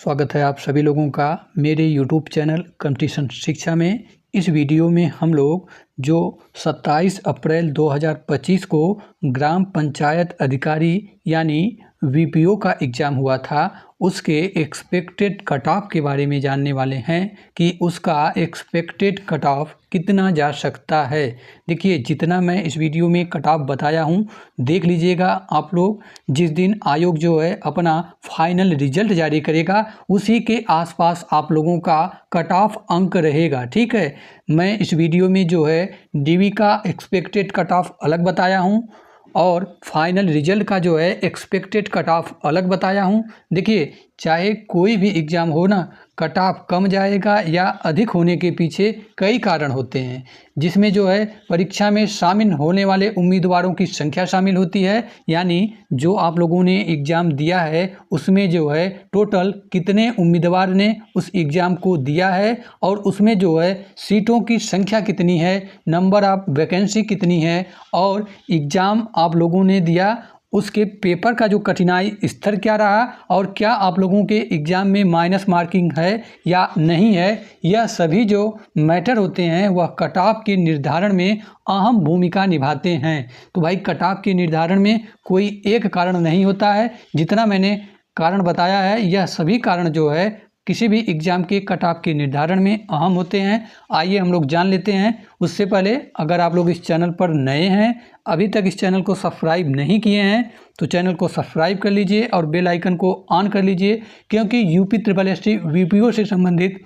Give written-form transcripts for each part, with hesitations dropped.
स्वागत है आप सभी लोगों का मेरे YouTube चैनल कंपटीशन शिक्षा में। इस वीडियो में हम लोग जो 27 अप्रैल 2025 को ग्राम पंचायत अधिकारी यानी VPO का एग्ज़ाम हुआ था, उसके एक्सपेक्टेड कट ऑफ के बारे में जानने वाले हैं कि उसका एक्सपेक्टेड कट ऑफ कितना जा सकता है। देखिए, जितना मैं इस वीडियो में कट ऑफ बताया हूँ देख लीजिएगा आप लोग। जिस दिन आयोग जो है अपना फाइनल रिजल्ट जारी करेगा उसी के आसपास आप लोगों का कट ऑफ अंक रहेगा। ठीक है, मैं इस वीडियो में जो है DV का एक्सपेक्टेड कट ऑफ अलग बताया हूँ और फाइनल रिजल्ट का जो है एक्सपेक्टेड कट ऑफ अलग बताया हूँ। देखिए, चाहे कोई भी एग्ज़ाम हो ना, कट ऑफ कम जाएगा या अधिक होने के पीछे कई कारण होते हैं, जिसमें जो है परीक्षा में शामिल होने वाले उम्मीदवारों की संख्या शामिल होती है। यानी जो आप लोगों ने एग्ज़ाम दिया है उसमें जो है टोटल कितने उम्मीदवार ने उस एग्ज़ाम को दिया है और उसमें जो है सीटों की संख्या कितनी है, नंबर ऑफ वैकेंसी कितनी है और एग्ज़ाम आप लोगों ने दिया उसके पेपर का जो कठिनाई स्तर क्या रहा और क्या आप लोगों के एग्ज़ाम में माइनस मार्किंग है या नहीं है। यह सभी जो मैटर होते हैं वह कट ऑफ के निर्धारण में अहम भूमिका निभाते हैं। तो भाई, कट ऑफ के निर्धारण में कोई एक कारण नहीं होता है। जितना मैंने कारण बताया है यह सभी कारण जो है किसी भी एग्ज़ाम के कट ऑफ के निर्धारण में अहम होते हैं। आइए हम लोग जान लेते हैं। उससे पहले अगर आप लोग इस चैनल पर नए हैं, अभी तक इस चैनल को सब्सक्राइब नहीं किए हैं तो चैनल को सब्सक्राइब कर लीजिए और बेल आइकन को ऑन कर लीजिए, क्योंकि UPSSST VPO से संबंधित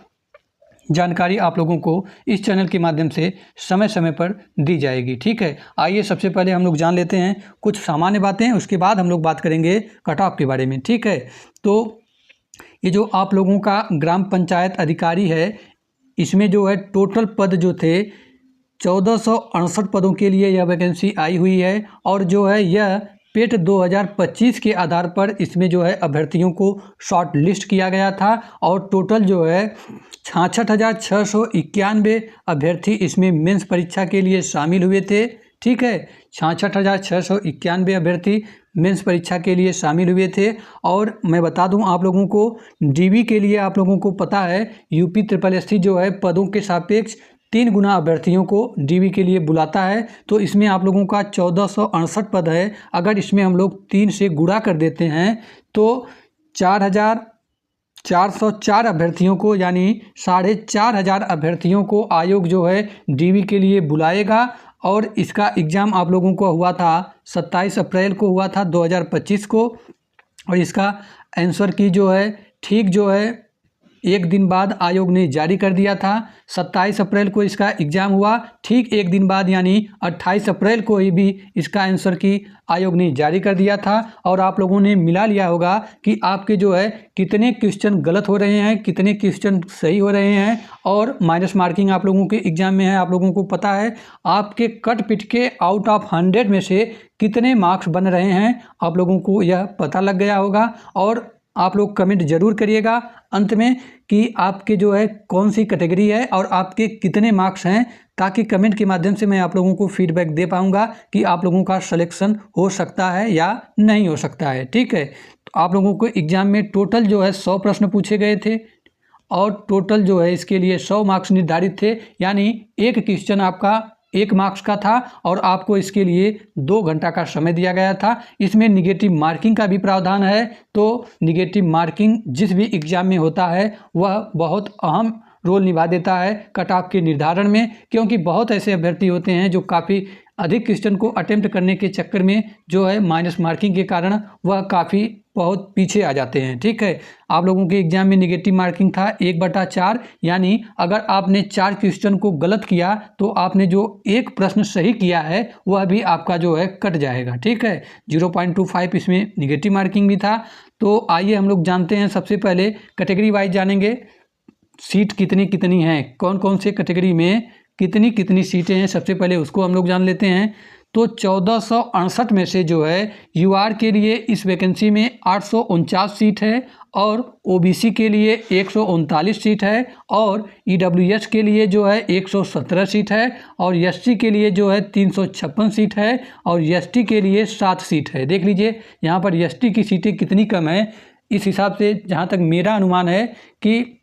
जानकारी आप लोगों को इस चैनल के माध्यम से समय समय पर दी जाएगी। ठीक है, आइए सबसे पहले हम लोग जान लेते हैं कुछ सामान्य बातें, उसके बाद हम लोग बात करेंगे कट ऑफ के बारे में। ठीक है, तो ये जो आप लोगों का ग्राम पंचायत अधिकारी है, इसमें जो है टोटल पद जो थे 1468 पदों के लिए यह वैकेंसी आई हुई है और जो है यह पेट 2025 के आधार पर इसमें जो है अभ्यर्थियों को शॉर्ट लिस्ट किया गया था और टोटल जो है 66,691 अभ्यर्थी इसमें मेंस परीक्षा के लिए शामिल हुए थे। ठीक है, 66,691 अभ्यर्थी मेंस परीक्षा के लिए शामिल हुए थे। और मैं बता दूं आप लोगों को, DV के लिए आप लोगों को पता है UPSSST जो है पदों के सापेक्ष 3 गुना अभ्यर्थियों को DV के लिए बुलाता है। तो इसमें आप लोगों का 1468 पद है। अगर इसमें हम लोग 3 से गुणा कर देते हैं तो 4,404 अभ्यर्थियों को यानी 4,500 अभ्यर्थियों को आयोग जो है DV के लिए बुलाएगा। और इसका एग्ज़ाम आप लोगों को हुआ था 27 अप्रैल को हुआ था 2025 को और इसका आंसर की जो है ठीक जो है एक दिन बाद आयोग ने जारी कर दिया था। 27 अप्रैल को इसका एग्ज़ाम हुआ, ठीक एक दिन बाद यानी 28 अप्रैल को ही भी इसका आंसर की आयोग ने जारी कर दिया था। और आप लोगों ने मिला लिया होगा कि आपके जो है कितने क्वेश्चन गलत हो रहे हैं, कितने क्वेश्चन सही हो रहे हैं और माइनस मार्किंग आप लोगों के एग्ज़ाम में है। आप लोगों को पता है आपके कट पिट के आउट ऑफ 100 में से कितने मार्क्स बन रहे हैं, आप लोगों को यह पता लग गया होगा। और आप लोग कमेंट जरूर करिएगा अंत में कि आपके जो है कौन सी कैटेगरी है और आपके कितने मार्क्स हैं, ताकि कमेंट के माध्यम से मैं आप लोगों को फीडबैक दे पाऊंगा कि आप लोगों का सिलेक्शन हो सकता है या नहीं हो सकता है। ठीक है, तो आप लोगों को एग्ज़ाम में टोटल जो है 100 प्रश्न पूछे गए थे और टोटल जो है इसके लिए 100 मार्क्स निर्धारित थे। यानी एक क्वेश्चन आपका 1 मार्क्स का था और आपको इसके लिए 2 घंटा का समय दिया गया था। इसमें निगेटिव मार्किंग का भी प्रावधान है। तो निगेटिव मार्किंग जिस भी एग्ज़ाम में होता है वह बहुत अहम रोल निभा देता है कट ऑफ के निर्धारण में, क्योंकि बहुत ऐसे अभ्यर्थी होते हैं जो काफ़ी अधिक क्वेश्चन को अटेम्प्ट करने के चक्कर में जो है माइनस मार्किंग के कारण वह काफ़ी बहुत पीछे आ जाते हैं। ठीक है, आप लोगों के एग्ज़ाम में निगेटिव मार्किंग था 1/4, यानी अगर आपने 4 क्वेश्चन को गलत किया तो आपने जो एक प्रश्न सही किया है वह भी आपका जो है कट जाएगा। ठीक है, 0.25 इसमें निगेटिव मार्किंग भी था। तो आइए हम लोग जानते हैं, सबसे पहले कैटेगरी वाइज जानेंगे सीट कितनी कितनी हैं, कौन कौन से कैटेगरी में कितनी कितनी सीटें हैं। सबसे पहले उसको हम लोग जान लेते हैं। तो 1468 में से जो है UR के लिए इस वैकेंसी में 849 सीट है और OBC के लिए 139 सीट है और EWS के लिए जो है 117 सीट है और SC के लिए जो है 356 सीट है और ST के लिए 7 सीट है। देख लीजिए यहाँ पर ST की सीटें कितनी कम है। इस हिसाब से जहाँ तक मेरा अनुमान है कि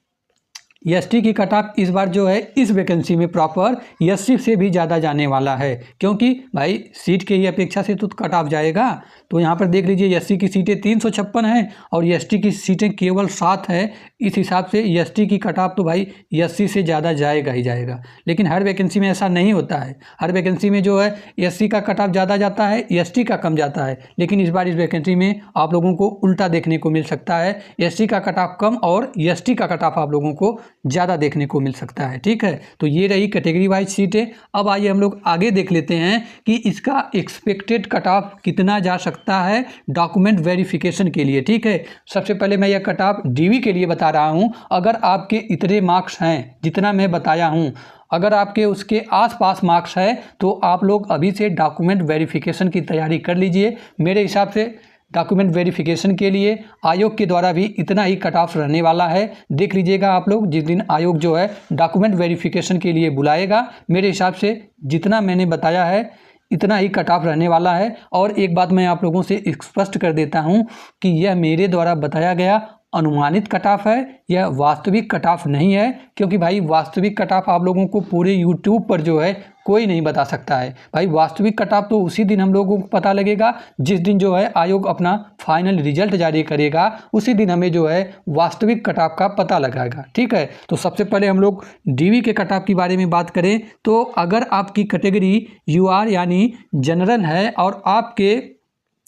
एसटी की कट ऑफ इस बार जो है इस वैकेंसी में प्रॉपर एससी से भी ज़्यादा जाने वाला है, क्योंकि भाई सीट के ही अपेक्षा से तो कट ऑफ जाएगा। तो यहाँ पर देख लीजिए एससी की सीटें 356 हैं और एसटी की सीटें केवल 7 है। इस हिसाब से एसटी की कट ऑफ तो भाई एससी से ज़्यादा जाएगा ही जाएगा। लेकिन हर वैकेंसी में ऐसा नहीं होता है, हर वैकेंसी में जो है एससी का कट ऑफ ज़्यादा जाता है, एसटी का कम जाता है। लेकिन इस बार इस वैकेंसी में आप लोगों को उल्टा देखने को मिल सकता है, एससी का कट ऑफ कम और एसटी का कट ऑफ आप लोगों को ज़्यादा देखने को मिल सकता है। ठीक है, तो ये रही कैटेगरी वाइज सीटें। अब आइए हम लोग आगे देख लेते हैं कि इसका एक्सपेक्टेड कट ऑफ कितना जा सकता है डॉक्यूमेंट वेरिफिकेशन के लिए। ठीक है, सबसे पहले मैं यह कट ऑफ डीवी के लिए बता रहा हूं। अगर आपके इतने मार्क्स हैं जितना मैं बताया हूं, अगर आपके उसके आसपास मार्क्स है तो आप लोग अभी से डॉक्यूमेंट वेरिफिकेशन की तैयारी कर लीजिए। मेरे हिसाब से डॉक्यूमेंट वेरिफिकेशन के लिए आयोग के द्वारा भी इतना ही कट ऑफ रहने वाला है। देख लीजिएगा आप लोग, जिस दिन आयोग जो है डॉक्यूमेंट वेरिफिकेशन के लिए बुलाएगा, मेरे हिसाब से जितना मैंने बताया है इतना ही कट ऑफ रहने वाला है। और एक बात मैं आप लोगों से स्पष्ट कर देता हूं कि यह मेरे द्वारा बताया गया अनुमानित कट ऑफ है, यह वास्तविक कट ऑफ नहीं है। क्योंकि भाई वास्तविक कट ऑफ आप लोगों को पूरे यूट्यूब पर जो है कोई नहीं बता सकता है। भाई वास्तविक कट ऑफ तो उसी दिन हम लोगों को पता लगेगा जिस दिन जो है आयोग अपना फाइनल रिजल्ट जारी करेगा, उसी दिन हमें जो है वास्तविक कट ऑफ का पता लगाएगा। ठीक है, तो सबसे पहले हम लोग डीवी के कट ऑफ के बारे में बात करें तो अगर आपकी कैटेगरी यूआर यानी जनरल है और आपके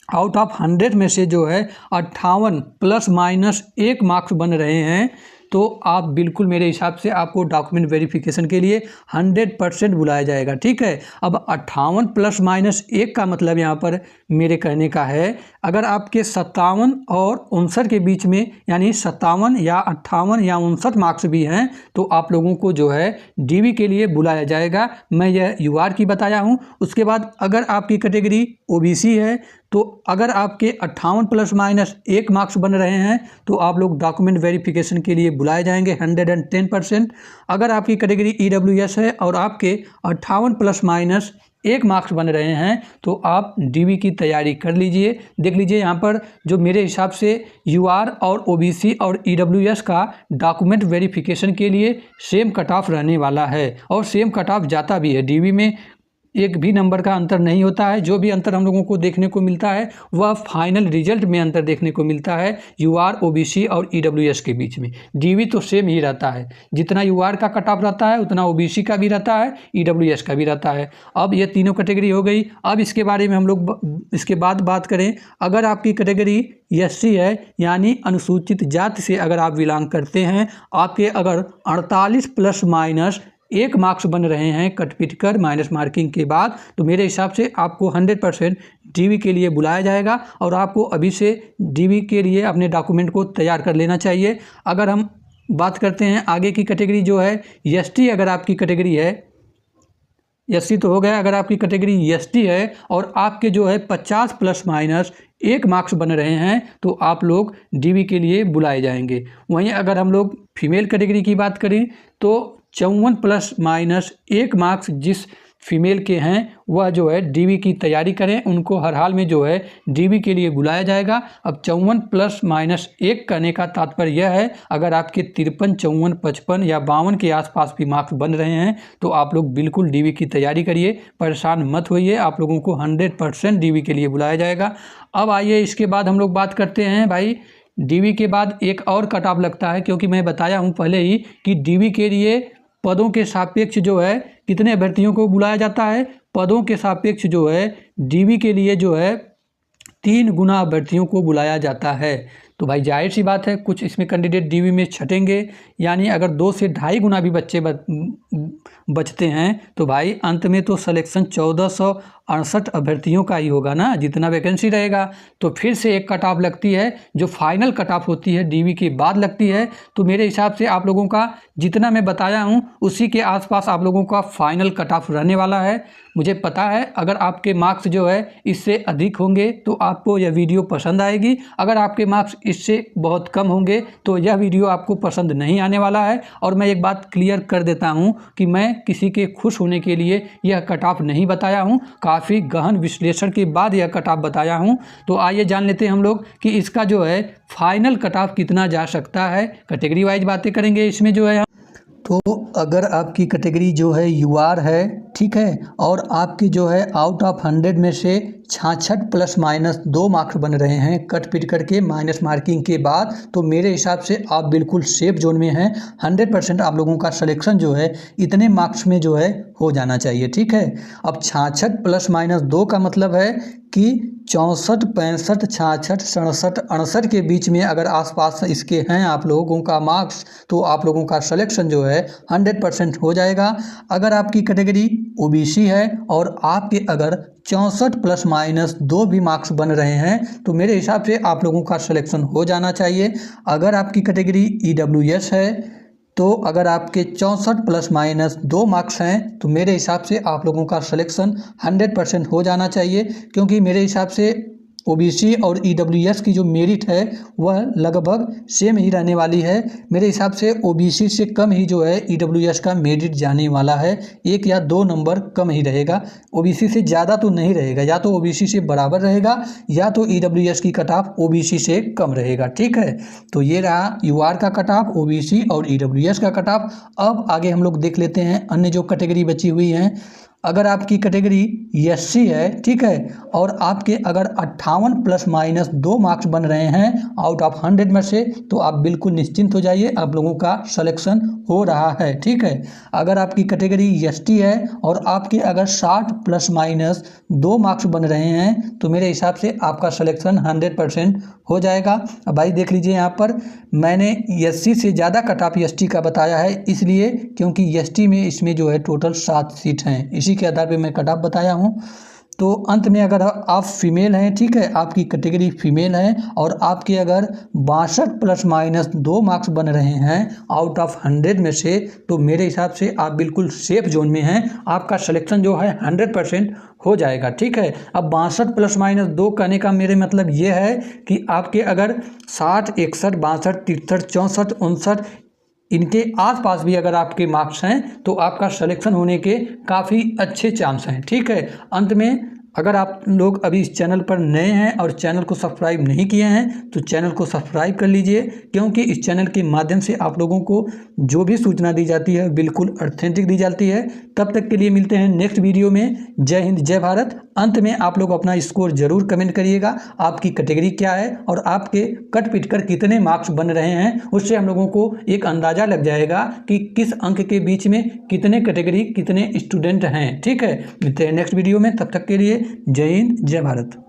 आउट ऑफ 100 में से जो है 58 प्लस माइनस 1 मार्क्स बन रहे हैं, तो आप बिल्कुल मेरे हिसाब से आपको डॉक्यूमेंट वेरिफिकेशन के लिए 100% बुलाया जाएगा। ठीक है, अब 58 प्लस माइनस 1 का मतलब यहाँ पर मेरे कहने का है अगर आपके 57 और 59 के बीच में यानी 57 या 58 या 59 मार्क्स भी हैं तो आप लोगों को जो है डीवी के लिए बुलाया जाएगा। मैं यह यूआर की बताया हूँ। उसके बाद अगर आपकी कैटेगरी ओबीसी है तो अगर आपके 58 प्लस माइनस 1 मार्क्स बन रहे हैं तो आप लोग डॉक्यूमेंट वेरिफिकेशन के लिए बुलाए जाएंगे 110%। अगर आपकी कैटेगरी ईडब्ल्यूएस है और आपके 58 प्लस माइनस 1 मार्क्स बन रहे हैं तो आप डीवी की तैयारी कर लीजिए। देख लीजिए यहाँ पर जो मेरे हिसाब से यूआर और ओबीसी और ईडब्ल्यूएस का डॉक्यूमेंट वेरिफिकेशन के लिए सेम कट ऑफ रहने वाला है और सेम कट ऑफ जाता भी है। डीवी में एक भी नंबर का अंतर नहीं होता है। जो भी अंतर हम लोगों को देखने को मिलता है वह फाइनल रिजल्ट में अंतर देखने को मिलता है यूआर ओबीसी और ईडब्ल्यूएस के बीच में। डीवी तो सेम ही रहता है, जितना यूआर का कट ऑफ रहता है उतना ओबीसी का भी रहता है, ईडब्ल्यूएस का भी रहता है। अब ये तीनों कैटेगरी हो गई। अब इसके बारे में हम लोग इसके बाद बात करें, अगर आपकी कैटेगरी एससी है यानी अनुसूचित जाति से अगर आप बिलोंग करते हैं, आपके अगर 48 प्लस माइनस 1 मार्क्स बन रहे हैं कट पीट कर माइनस मार्किंग के बाद, तो मेरे हिसाब से आपको 100% डीवी के लिए बुलाया जाएगा और आपको अभी से डीवी के लिए अपने डॉक्यूमेंट को तैयार कर लेना चाहिए। अगर हम बात करते हैं आगे की कैटेगरी जो है एसटी, अगर आपकी कैटेगरी है एससी तो हो गया, अगर आपकी कैटेगरी एसटी है और आपके जो है 50 प्लस माइनस 1 मार्क्स बन रहे हैं तो आप लोग डीवी के लिए बुलाए जाएंगे। वहीं अगर हम लोग फीमेल कैटेगरी की बात करें तो 54 प्लस माइनस 1 मार्क्स जिस फीमेल के हैं वह जो है डीवी की तैयारी करें, उनको हर हाल में जो है डीवी के लिए बुलाया जाएगा। अब 54 प्लस माइनस 1 करने का तात्पर्य यह है अगर आपके 53, 54, 55 या 52 के आसपास भी मार्क्स बन रहे हैं तो आप लोग बिल्कुल डीवी की तैयारी करिए, परेशान मत होइए, आप लोगों को 100% डीवी के लिए बुलाया जाएगा। अब आइए इसके बाद हम लोग बात करते हैं भाई डीवी के बाद एक और कट ऑफ लगता है, क्योंकि मैं बताया हूँ पहले ही कि डीवी के लिए पदों के सापेक्ष जो है कितने अभ्यर्थियों को बुलाया जाता है। पदों के सापेक्ष जो है डीवी के लिए जो है 3 गुना अभ्यर्थियों को बुलाया जाता है। तो भाई जाहिर सी बात है कुछ इसमें कैंडिडेट डीवी में छटेंगे, यानी अगर 2 से 2.5 गुना भी बच्चे बचते हैं तो भाई अंत में तो सिलेक्शन 1468 अभ्यर्थियों का ही होगा ना, जितना वैकेंसी रहेगा। तो फिर से एक कट ऑफ लगती है जो फाइनल कट ऑफ होती है डीवी के बाद लगती है। तो मेरे हिसाब से आप लोगों का जितना मैं बताया हूँ उसी के आसपास आप लोगों का फाइनल कट ऑफ रहने वाला है। मुझे पता है अगर आपके मार्क्स जो है इससे अधिक होंगे तो आपको यह वीडियो पसंद आएगी, अगर आपके मार्क्स इससे बहुत कम होंगे, तो यह वीडियो आपको पसंद नहीं आने वाला है। और मैं एक बात क्लियर कर देता हूं कि मैं किसी के खुश होने के लिए यह कट ऑफ नहीं बताया हूं, काफ़ी गहन विश्लेषण के बाद यह कट ऑफ बताया हूं। तो आइए जान लेते हैं हम लोग कि इसका जो है फाइनल कट ऑफ कितना जा सकता है। कैटेगरी वाइज बातें करेंगे इसमें जो है। तो अगर आपकी कैटेगरी जो है यूआर है, ठीक है, और आपकी जो है आउट ऑफ 100 में से 66 प्लस माइनस 2 मार्क्स बन रहे हैं कट पिट करके माइनस मार्किंग के बाद, तो मेरे हिसाब से आप बिल्कुल सेफ जोन में हैं। 100% आप लोगों का सिलेक्शन जो है इतने मार्क्स में जो है हो जाना चाहिए, ठीक है। अब 66 प्लस माइनस 2 का मतलब है कि 64, 65, 66, 67, 68 के बीच में अगर आसपास इसके हैं आप लोगों का मार्क्स, तो आप लोगों का सिलेक्शन जो है 100% हो जाएगा। अगर आपकी कैटेगरी ओबीसी है और आपके अगर 64 प्लस माइनस 2 भी मार्क्स बन रहे हैं, तो मेरे हिसाब से आप लोगों का सिलेक्शन हो जाना चाहिए। अगर आपकी कैटेगरी ईडब्ल्यूएस है, तो अगर आपके 64 प्लस माइनस 2 मार्क्स हैं, तो मेरे हिसाब से आप लोगों का सिलेक्शन 100% हो जाना चाहिए, क्योंकि मेरे हिसाब से ओबीसी और ईडब्ल्यूएस की जो मेरिट है वह लगभग सेम ही रहने वाली है। मेरे हिसाब से ओबीसी से कम ही जो है ईडब्ल्यूएस का मेरिट जाने वाला है, 1 या 2 नंबर कम ही रहेगा। ओबीसी से ज़्यादा तो नहीं रहेगा, या तो ओबीसी से बराबर रहेगा या तो ईडब्ल्यूएस की कट ऑफ ओबीसी से कम रहेगा, ठीक है। तो ये रहा यूआर का कट ऑफ, ओबीसी और ईडब्ल्यूएस का कट ऑफ। अब आगे हम लोग देख लेते हैं अन्य जो कैटेगरी बची हुई हैं। अगर आपकी कैटेगरी एससी है, ठीक है, और आपके अगर 58 प्लस माइनस 2 मार्क्स बन रहे हैं आउट ऑफ 100 में से, तो आप बिल्कुल निश्चिंत हो जाइए, आप लोगों का सिलेक्शन हो रहा है, ठीक है। अगर आपकी कैटेगरी एसटी है और आपके अगर 60 प्लस माइनस 2 मार्क्स बन रहे हैं, तो मेरे हिसाब से आपका सिलेक्शन 100% हो जाएगा। अब भाई देख लीजिए, यहाँ पर मैंने एससी से ज़्यादा कट ऑफ एसटी का बताया है, इसलिए क्योंकि एसटी में इसमें जो है टोटल 7 सीट हैं, इसी के आधार पे मैं कट ऑफ बताया हूँ। तो अंत में अगर आप फीमेल हैं, ठीक है, आपकी कैटेगरी फीमेल है और आपके अगर 62 प्लस माइनस 2 मार्क्स बन रहे हैं आउट ऑफ 100 में से, तो मेरे हिसाब से आप बिल्कुल सेफ जोन में हैं, आपका सिलेक्शन जो है 100% हो जाएगा, ठीक है। अब 62 प्लस माइनस 2 कहने का मेरे मतलब ये है कि आपके अगर 60, 61, 62, 63, 64, 59 इनके आसपास भी अगर आपके मार्क्स हैं, तो आपका सिलेक्शन होने के काफ़ी अच्छे चांस हैं, ठीक है। अंत में अगर आप लोग अभी इस चैनल पर नए हैं और चैनल को सब्सक्राइब नहीं किए हैं, तो चैनल को सब्सक्राइब कर लीजिए, क्योंकि इस चैनल के माध्यम से आप लोगों को जो भी सूचना दी जाती है बिल्कुल ऑथेंटिक दी जाती है। तब तक के लिए मिलते हैं नेक्स्ट वीडियो में। जय हिंद, जय भारत। अंत में आप लोग अपना स्कोर जरूर कमेंट करिएगा, आपकी कैटेगरी क्या है और आपके कट पिट कर कितने मार्क्स बन रहे हैं, उससे हम लोगों को एक अंदाज़ा लग जाएगा कि किस अंक के बीच में कितने कैटेगरी कितने स्टूडेंट हैं, ठीक है। मिलते हैं नेक्स्ट वीडियो में, तब तक के लिए जय हिंद, जय भारत।